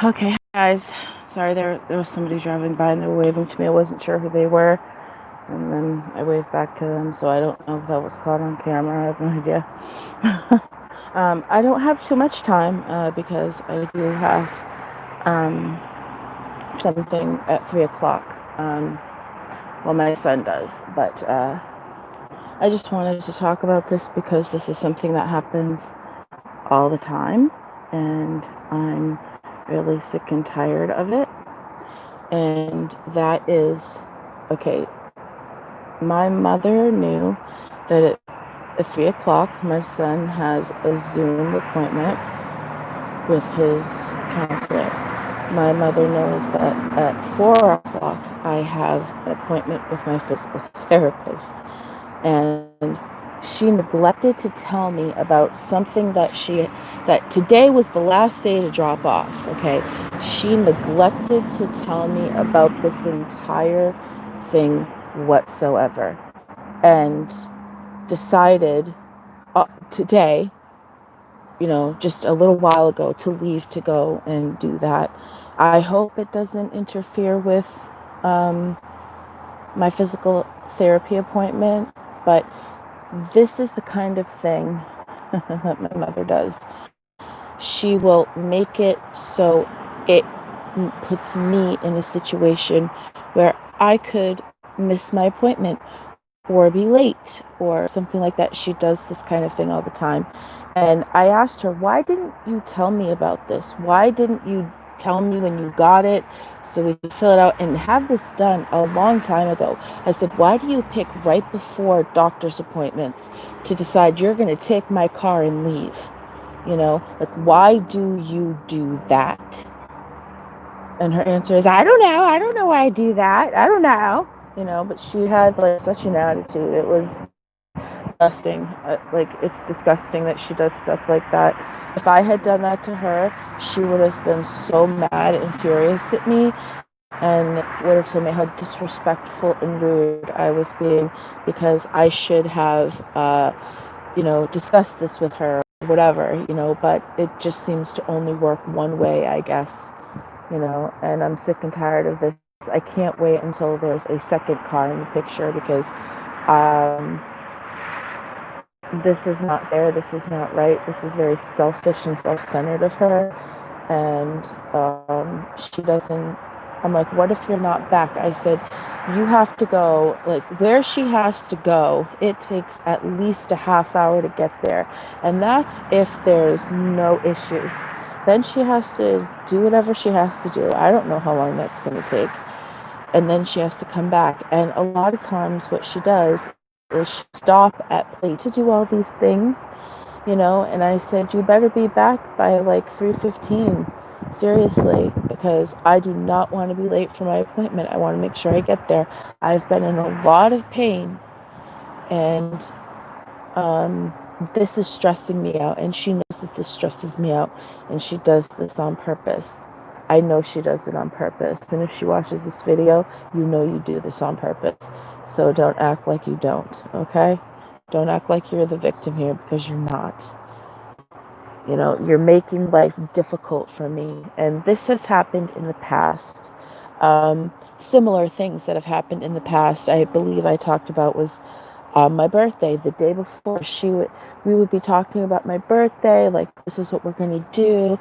Okay, guys. Sorry, there was somebody driving by and they were waving to me. I wasn't sure who they were, and then I waved back to them. So I don't know if that was caught on camera. I have no idea. I don't have too much time because I do have something at 3 o'clock. Well, my son does, but I just wanted to talk about this because this is something that happens all the time, and I'm really sick and tired of it. And that is, okay, my mother knew that at 3 o'clock my son has a Zoom appointment with his counselor. My mother knows that at 4 o'clock I have an appointment with my physical therapist. And she neglected to tell me about something that today was the last day to drop off, okay? She neglected to tell me about this entire thing whatsoever, and decided today, just a little while ago, to leave to go and do that. I hope it doesn't interfere with my physical therapy appointment, but this is the kind of thing that my mother does. She will make it so it puts me in a situation where I could miss my appointment or be late or something like that. She does this kind of thing all the time. And I asked her, why didn't you tell me about this? Why didn't you tell me when you got it so we could fill it out and have this done a long time ago? I said, why do you pick right before doctor's appointments to decide you're going to take my car and leave? Like, why do you do that? And her answer is, I don't know. I don't know why I do that. I don't know. But she had like such an attitude. It was disgusting. It's disgusting that she does stuff like that. If I had done that to her, she would have been so mad and furious at me, and would have told me how disrespectful and rude I was being, because I should have, discussed this with her, or whatever, but it just seems to only work one way, I guess, and I'm sick and tired of this. I can't wait until there's a second car in the picture, because this is not fair. This is not right. This is very selfish and self-centered of her. And she doesn't. I'm like, what if you're not back? I said, you have to go, like, where she has to go, it takes at least a half hour to get there. And that's if there's no issues. Then she has to do whatever she has to do. I don't know how long that's going to take. And then she has to come back. And a lot of times what she does is she stop at play to do all these things, and I said, you better be back by like 3:15, seriously, because I do not want to be late for my appointment. I want to make sure I get there. I've been in a lot of pain, and this is stressing me out, and she knows that this stresses me out, and she does this on purpose. I know she does it on purpose, and if she watches this video, you do this on purpose. So don't act like you don't, okay? Don't act like you're the victim here, because you're not. You're making life difficult for me, and this has happened in the past. Similar things that have happened in the past, I believe I talked about, was my birthday. The day before, we would be talking about my birthday, like, this is what we're going to do,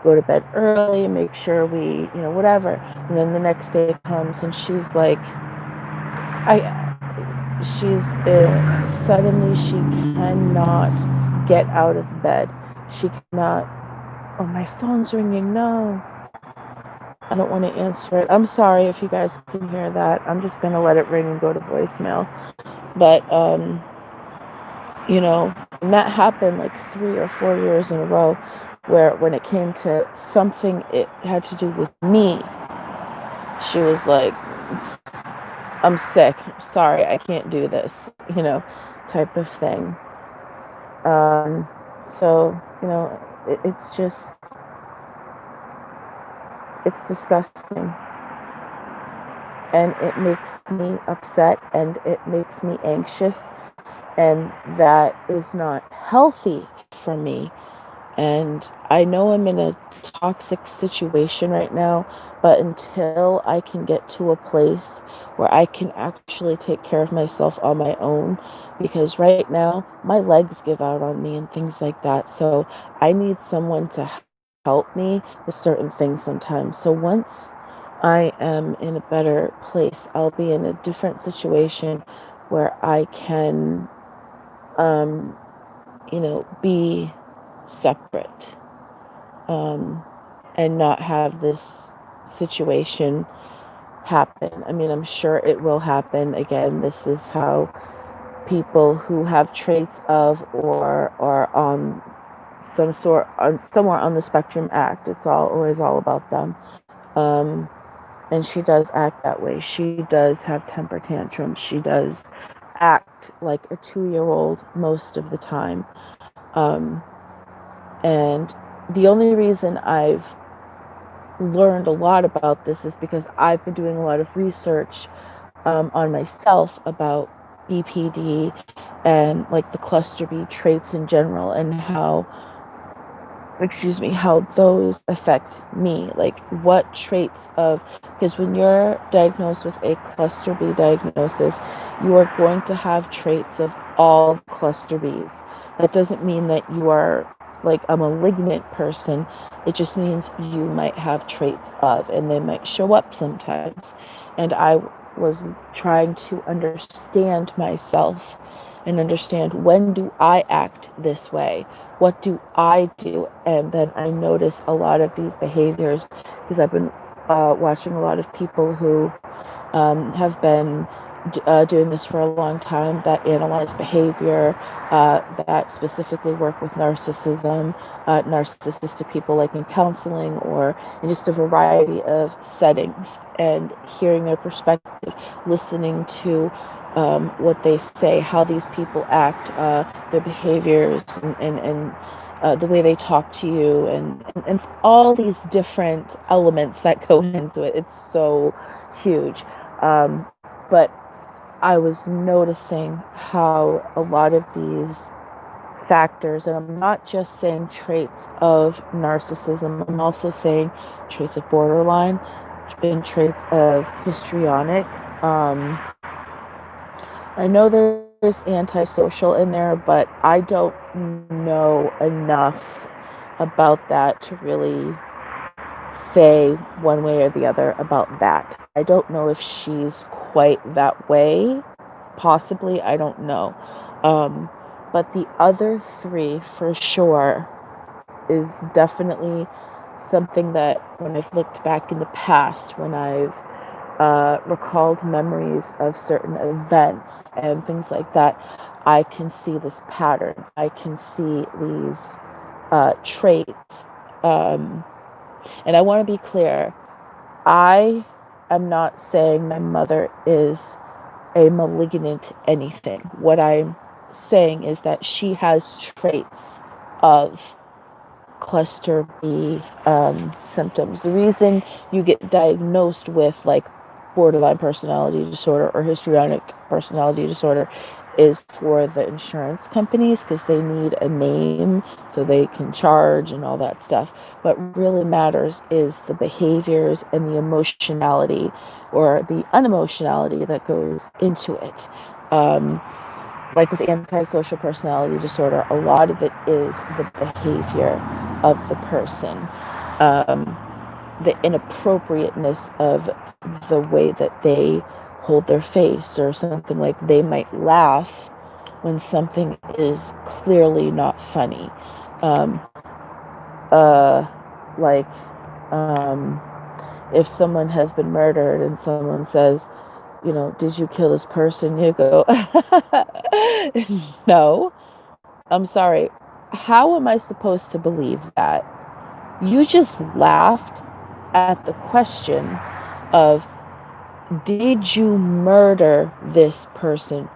go to bed early, make sure we, whatever. And then the next day comes, and she's like, suddenly she cannot get out of bed. She cannot. Oh, my phone's ringing. No, I don't want to answer it. I'm sorry if you guys can hear that. I'm just going to let it ring and go to voicemail. But, and that happened like 3 or 4 years in a row, where when it came to something it had to do with me, she was like, I'm sick, sorry, I can't do this, type of thing. So, it's just, it's disgusting. And it makes me upset, and it makes me anxious, and that is not healthy for me. And I know I'm in a toxic situation right now, but until I can get to a place where I can actually take care of myself on my own, because right now my legs give out on me and things like that. So I need someone to help me with certain things sometimes. So once I am in a better place, I'll be in a different situation where I can, um, be separate, um, and not have this situation happen. I mean, I'm sure it will happen again. This is how people who have traits of or are on somewhere on the spectrum act. It's always all about them. Um, and she does act that way. She does have temper tantrums. She does act like a 2-year old most of the time. Um, and the only reason I've learned a lot about this is because I've been doing a lot of research on myself about BPD and like the cluster B traits in general, and how those affect me. Like what traits of, because when you're diagnosed with a cluster B diagnosis, you are going to have traits of all cluster Bs. That doesn't mean that you are like a malignant person. It just means you might have traits of, and they might show up sometimes. And I was trying to understand myself and understand, when do I act this way? What do I do? And then I notice a lot of these behaviors because I've been watching a lot of people who have been doing this for a long time, that analyze behavior, that specifically work with narcissism, narcissistic people, like in counseling or in just a variety of settings, and hearing their perspective, listening to what they say, how these people act, their behaviors, and the way they talk to you, and all these different elements that go into it. It's so huge. But I was noticing how a lot of these factors, and I'm not just saying traits of narcissism, I'm also saying traits of borderline and traits of histrionic. I know there's antisocial in there, but I don't know enough about that to really say one way or the other about that. I don't know if she's quite that way. Possibly, I don't know. But the other three, for sure, is definitely something that when I've looked back in the past, when I've recalled memories of certain events and things like that, I can see this pattern. I can see these traits. And I want to be clear, I am not saying my mother is a malignant anything. What I'm saying is that she has traits of cluster B symptoms. The reason you get diagnosed with like borderline personality disorder or histrionic personality disorder is for the insurance companies, because they need a name so they can charge and all that stuff. What really matters is the behaviors and the emotionality or the unemotionality that goes into it. Like with antisocial personality disorder, a lot of it is the behavior of the person, the inappropriateness of the way that they hold their face, or something like they might laugh when something is clearly not funny. Um, like if someone has been murdered and someone says, did you kill this person? You go, no, I'm sorry. How am I supposed to believe that? You just laughed at the question of, did you murder this person?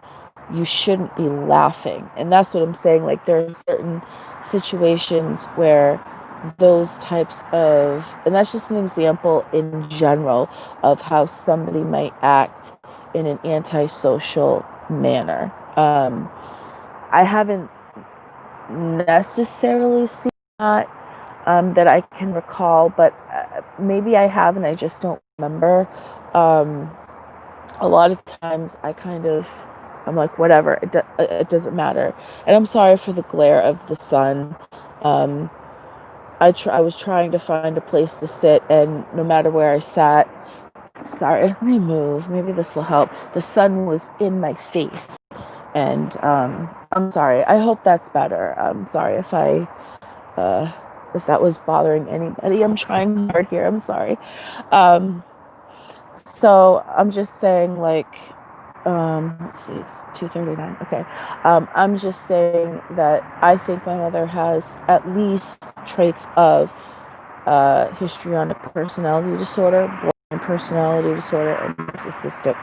You shouldn't be laughing. And that's what I'm saying. Like, there are certain situations where those types of, and that's just an example in general of how somebody might act in an antisocial manner. I haven't necessarily seen that that I can recall, but maybe I have and I just don't remember. A lot of times I'm like, whatever, it doesn't matter. And I'm sorry for the glare of the sun. I was trying to find a place to sit, and no matter where I sat, sorry, let me move. Maybe this will help. The sun was in my face, and I'm sorry. I hope that's better. I'm sorry if that was bothering anybody. I'm trying hard here. I'm sorry. So I'm just saying, like, let's see, it's 2:39. Okay. I'm just saying that I think my mother has at least traits of histrionic personality disorder, borderline personality disorder, and narcissistic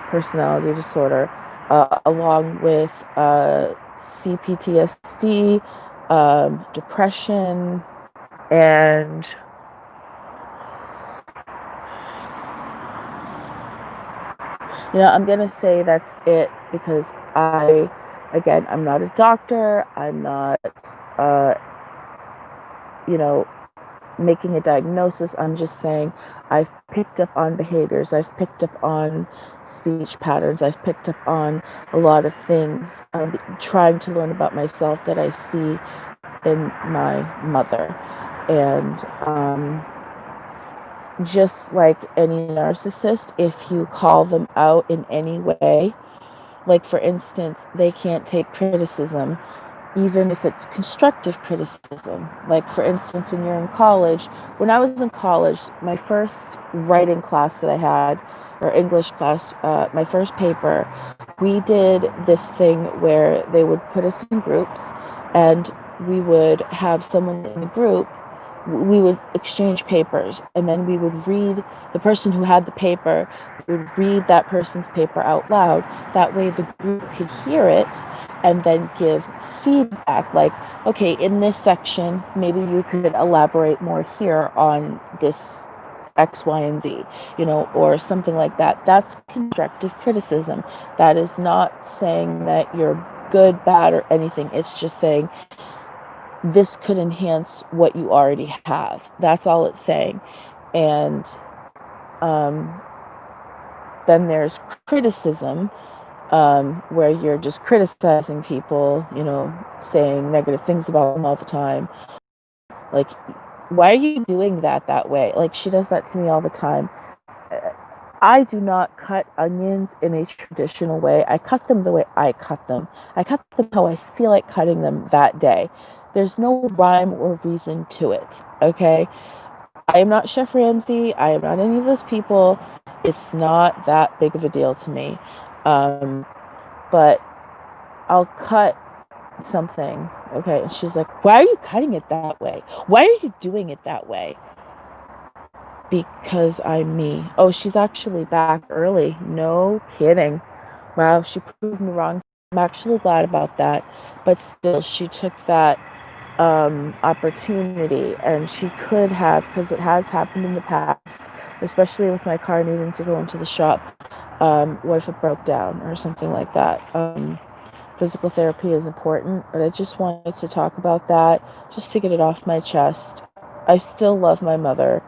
personality disorder, along with CPTSD, depression, and I'm gonna say that's it, because I'm not a doctor. I'm not, uh, making a diagnosis. I'm just saying I've picked up on behaviors. I've picked up on speech patterns. I've picked up on a lot of things. I'm trying to learn about myself that I see in my mother, and just like any narcissist, if you call them out in any way, like for instance, they can't take criticism, even if it's constructive criticism. Like for instance, when I was in college, my first writing class that I had, or English class, my first paper, we did this thing where they would put us in groups, and we would have someone in the group, we would exchange papers, and then we would read, the person who had the paper would read that person's paper out loud. That way the group could hear it and then give feedback, like, okay, in this section, maybe you could elaborate more here on this X, Y, and Z, or something like that. That's constructive criticism. That is not saying that you're good, bad, or anything. It's just saying this could enhance what you already have. That's all it's saying. And then there's criticism, where you're just criticizing people, saying negative things about them all the time. Like, why are you doing that way? Like, she does that to me all the time. I do not cut onions in a traditional way. I cut them the way I cut them. I cut them how I feel like cutting them that day. There's no rhyme or reason to it, okay? I am not Chef Ramsay. I am not any of those people. It's not that big of a deal to me. But I'll cut something, okay? And she's like, why are you cutting it that way? Why are you doing it that way? Because I'm me. Oh, she's actually back early. No kidding. Wow, she proved me wrong. I'm actually glad about that. But still, she took that opportunity, and she could have, because it has happened in the past, especially with my car needing to go into the shop. What if it broke down or something like that? Physical therapy is important, but I just wanted to talk about that, just to get it off my chest. I still love my mother,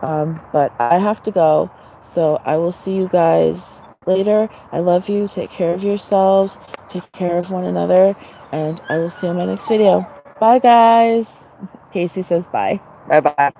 but I have to go, so I will see you guys later. I love you. Take care of yourselves. Take care of one another, and I will see you in my next video. Bye, guys. Casey says bye. Bye-bye.